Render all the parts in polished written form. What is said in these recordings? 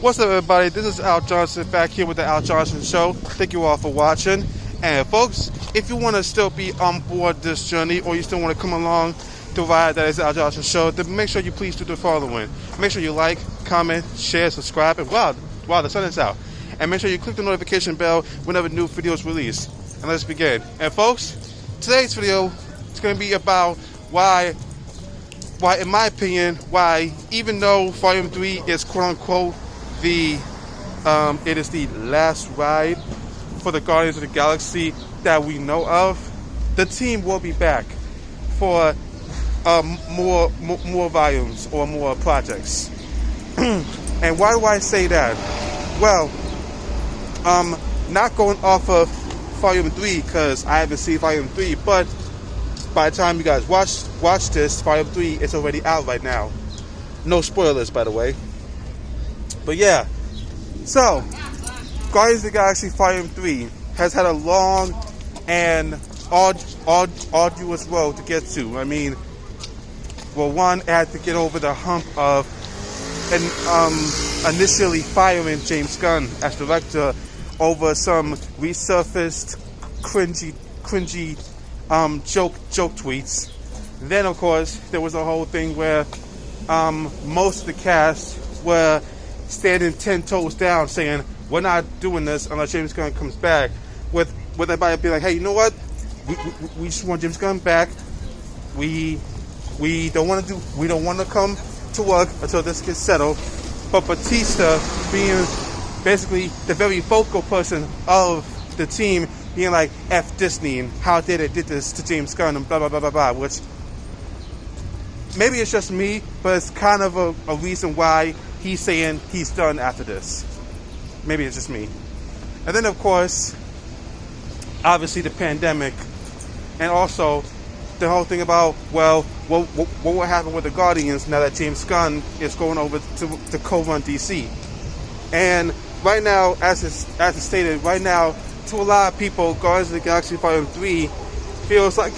What's up, everybody? This is Al Johnson back here with the Al Johnson Show. Thank you all for watching. And folks, if you want to still be on board this journey, or you still want to come along the ride that is the Al Johnson Show, then make sure you please do the following. Make sure you like, comment, share, subscribe, and wow, the sun is out. And make sure you click the notification bell whenever new videos release. And let's begin. And folks, today's video is going to be about why, in my opinion, why even though Volume 3 is quote-unquote it is the last ride for the Guardians of the Galaxy that we know of, the team will be back for more volumes or more projects. And why do I say that? Well, not going off of Volume 3 because I haven't seen Volume 3, but by the time you guys watch this, Volume 3 is already out right now. No spoilers, by the way. But yeah, so Guardians of the Galaxy Volume 3 has had a long and arduous road to get to. I mean, well, one, it had to get over the hump of initially firing James Gunn as director over some resurfaced, cringy joke tweets. Then, of course, there was a whole thing where most of the cast were standing 10 toes down saying, we're not doing this unless James Gunn comes back, with everybody being like, hey, you know what, we just want James Gunn back. We don't want to come to work until this gets settled. But Batista being basically the very vocal person of the team, being like, F Disney, and how dare they did this to James Gunn, and blah blah blah blah blah, which maybe it's just me, but it's kind of a reason why he's saying he's done after this. Maybe it's just me. And then, of course, obviously the pandemic, and also the whole thing about, well, what will happen with the Guardians now that James Gunn is going over to co-run DC. And right now, as it's stated, right now, to a lot of people, Guardians of the Galaxy Volume 3 feels like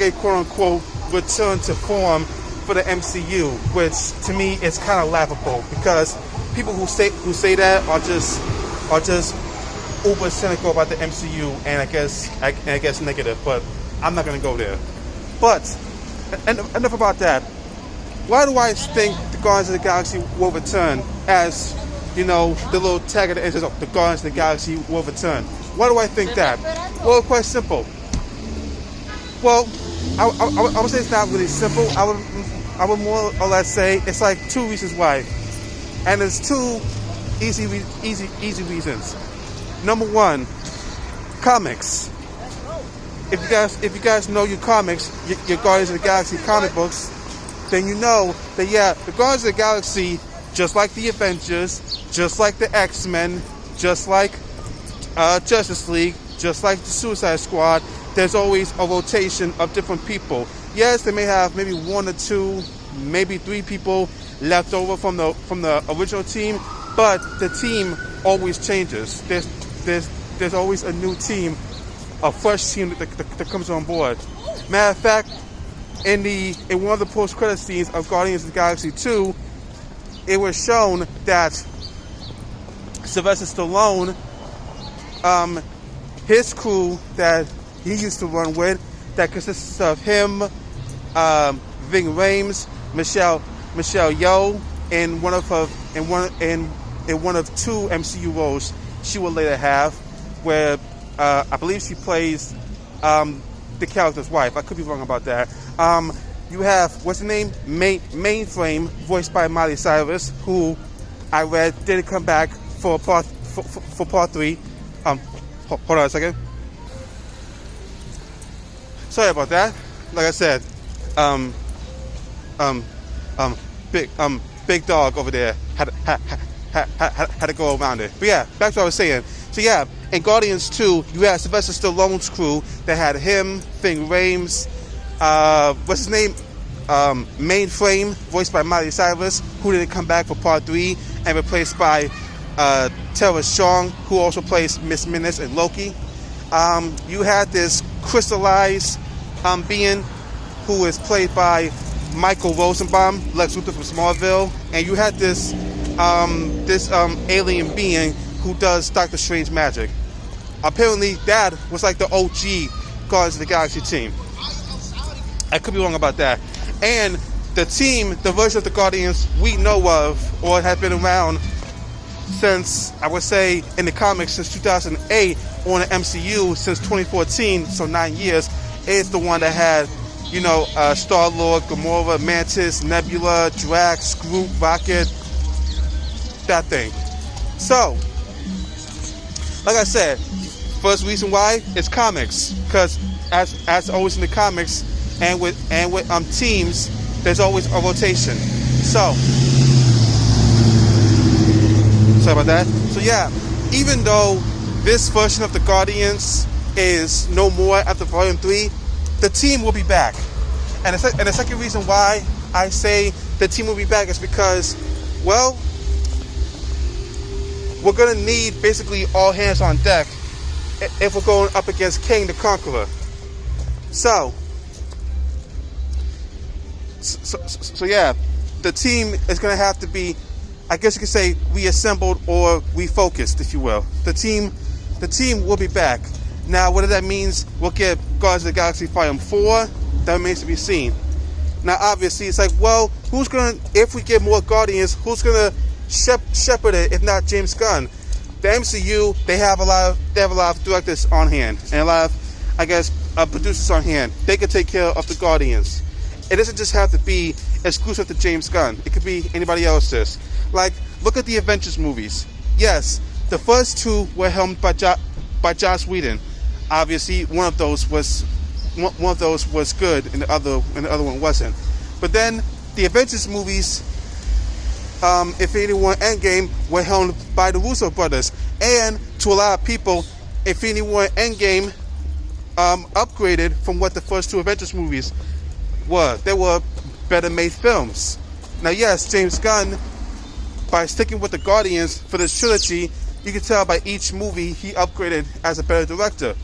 a quote-unquote return to form for the MCU, which to me is kind of laughable, because people who say that are just uber cynical about the MCU, and I guess negative. But I'm not gonna go there. But enough about that. Why do I think the Guardians of the Galaxy will return? As you know, the little tag at the end says, "The Guardians of the Galaxy will return." Why do I think that? Well, quite simple. Well, I would say it's not really simple. I would more or less say it's like two reasons why, and there's two easy reasons. Number one, comics. If you guys know your comics, your Guardians of the Galaxy comic books, then you know that yeah, the Guardians of the Galaxy, just like the Avengers, just like the X-Men, just like Justice League, just like the Suicide Squad, there's always a rotation of different people. Yes, they may have maybe one or two, maybe three people left over from the original team, but the team always changes. There's always a new team, a fresh team that comes on board. Matter of fact, in one of the post-credit scenes of Guardians of the Galaxy 2, it was shown that Sylvester Stallone, his crew that he used to run with, that consists of him, Ving Rhames, Michelle Yeoh, in one of two MCU roles she will later have, where I believe she plays the character's wife. I could be wrong about that. You have, what's the name? Mainframe, voiced by Miley Cyrus, who I read didn't come back for part 3. Hold on a second. Sorry about that. Like I said, big dog over there had to go around it. But yeah, back to what I was saying. So yeah, in Guardians 2, you had Sylvester Stallone's crew that had him, Ving Rhames, what's his name? Mainframe, voiced by Miley Cyrus, who didn't come back for part 3, and replaced by Tara Strong, who also plays Miss Minutes in Loki. You had this crystallized being who is played by Michael Rosenbaum, Lex Luthor from Smallville, and you had this alien being who does Doctor Strange magic. Apparently, that was like the OG Guardians of the Galaxy team. I could be wrong about that. And the team, the version of the Guardians we know of, or have been around since, I would say, in the comics since 2008, or in the MCU since 2014, so 9 years, is the one that had, Star-Lord, Gamora, Mantis, Nebula, Drax, Groot, Rocket, that thing. So, like I said, first reason why is comics, because as always in the comics and with teams, there's always a rotation. So, sorry about that. So yeah, even though this version of the Guardians is no more after Volume 3, the team will be back. And the second reason why I say the team will be back is because, well, we're going to need basically all hands on deck if we're going up against Kang the Conqueror. So yeah, the team is going to have to be, I guess you could say, reassembled or refocused, if you will. The team will be back. Now, whether that means we'll get Guardians of the Galaxy Volume 4, that remains to be seen. Now, obviously, it's like, well, if we get more Guardians, who's gonna shepherd it if not James Gunn? The MCU, they have a lot of directors on hand and a lot of, I guess, producers on hand. They can take care of the Guardians. It doesn't just have to be exclusive to James Gunn. It could be anybody else's. Like, look at the Avengers movies. Yes, the first two were helmed by Joss Whedon. Obviously, one of those was good, and the other one wasn't. But then the Avengers movies, Infinity War, Endgame, were helmed by the Russo brothers, and to a lot of people, Infinity War, Endgame upgraded from what the first two Avengers movies were. They were better made films. Now, yes, James Gunn, by sticking with the Guardians for this trilogy, you can tell by each movie he upgraded as a better director.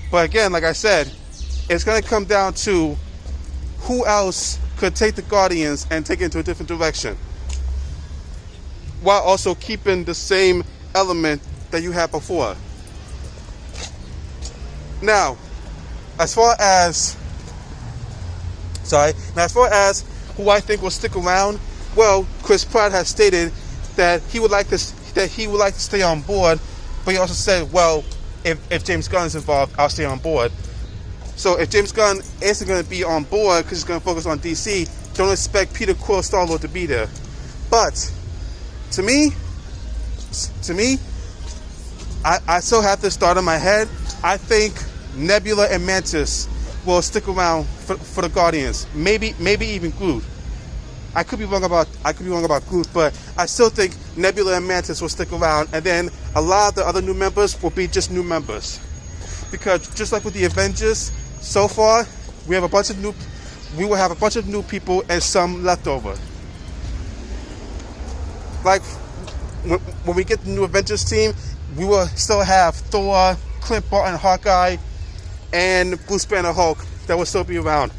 But again, like I said, it's going to come down to who else could take the Guardians and take it into a different direction, while also keeping the same element that you had before. Now, as far as who I think will stick around, well, Chris Pratt has stated that he would like to stay on board, but he also said, well, if James Gunn is involved, I'll stay on board. So if James Gunn isn't going to be on board because he's going to focus on DC, don't expect Peter Quill Star-Lord to be there. But to me, I still have this thought in my head. I think Nebula and Mantis will stick around for the Guardians. Maybe even Groot. I could be wrong about Groot, but I still think Nebula and Mantis will stick around, and then a lot of the other new members will be just new members. Because just like with the Avengers, so far we will have a bunch of new people and some leftover. Like when we get the new Avengers team, we will still have Thor, Clint Barton, Hawkeye, and Bruce Banner Hulk that will still be around.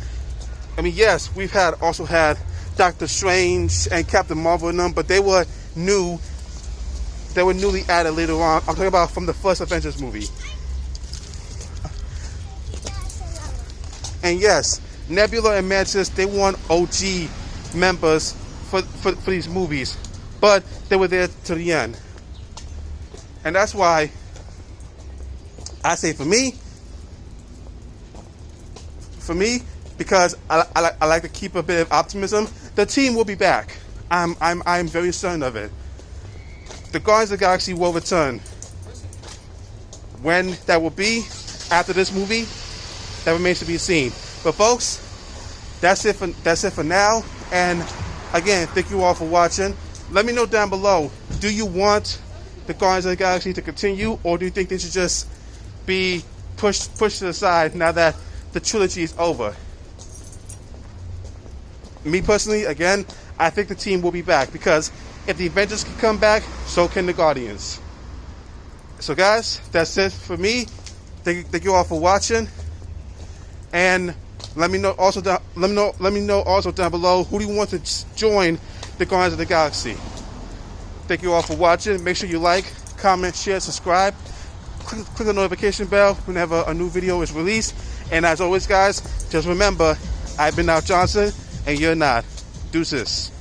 I mean, yes, we've also had Doctor Strange and Captain Marvel in them, but they were new. They were newly added later on. I'm talking about from the first Avengers movie. And yes, Nebula and Mantis, they weren't OG members for these movies, but they were there to the end. And that's why I say for me, because I like to keep a bit of optimism, the team will be back. I'm very certain of it. The Guardians of the Galaxy will return. When that will be, after this movie, that remains to be seen. But folks, that's it for now. And again, thank you all for watching. Let me know down below, do you want the Guardians of the Galaxy to continue, or do you think they should just be pushed to the side now that the trilogy is over? Me personally, again, I think the team will be back, because if the Avengers can come back, so can the Guardians. So guys, that's it for me. Thank you all for watching, and let me know also down below, who do you want to join the Guardians of the Galaxy. Thank you all for watching. Make sure you like, comment, share, subscribe. Click the notification bell whenever a new video is released. And as always, guys, just remember, I've been Al Johnson, and you're not. Deuces.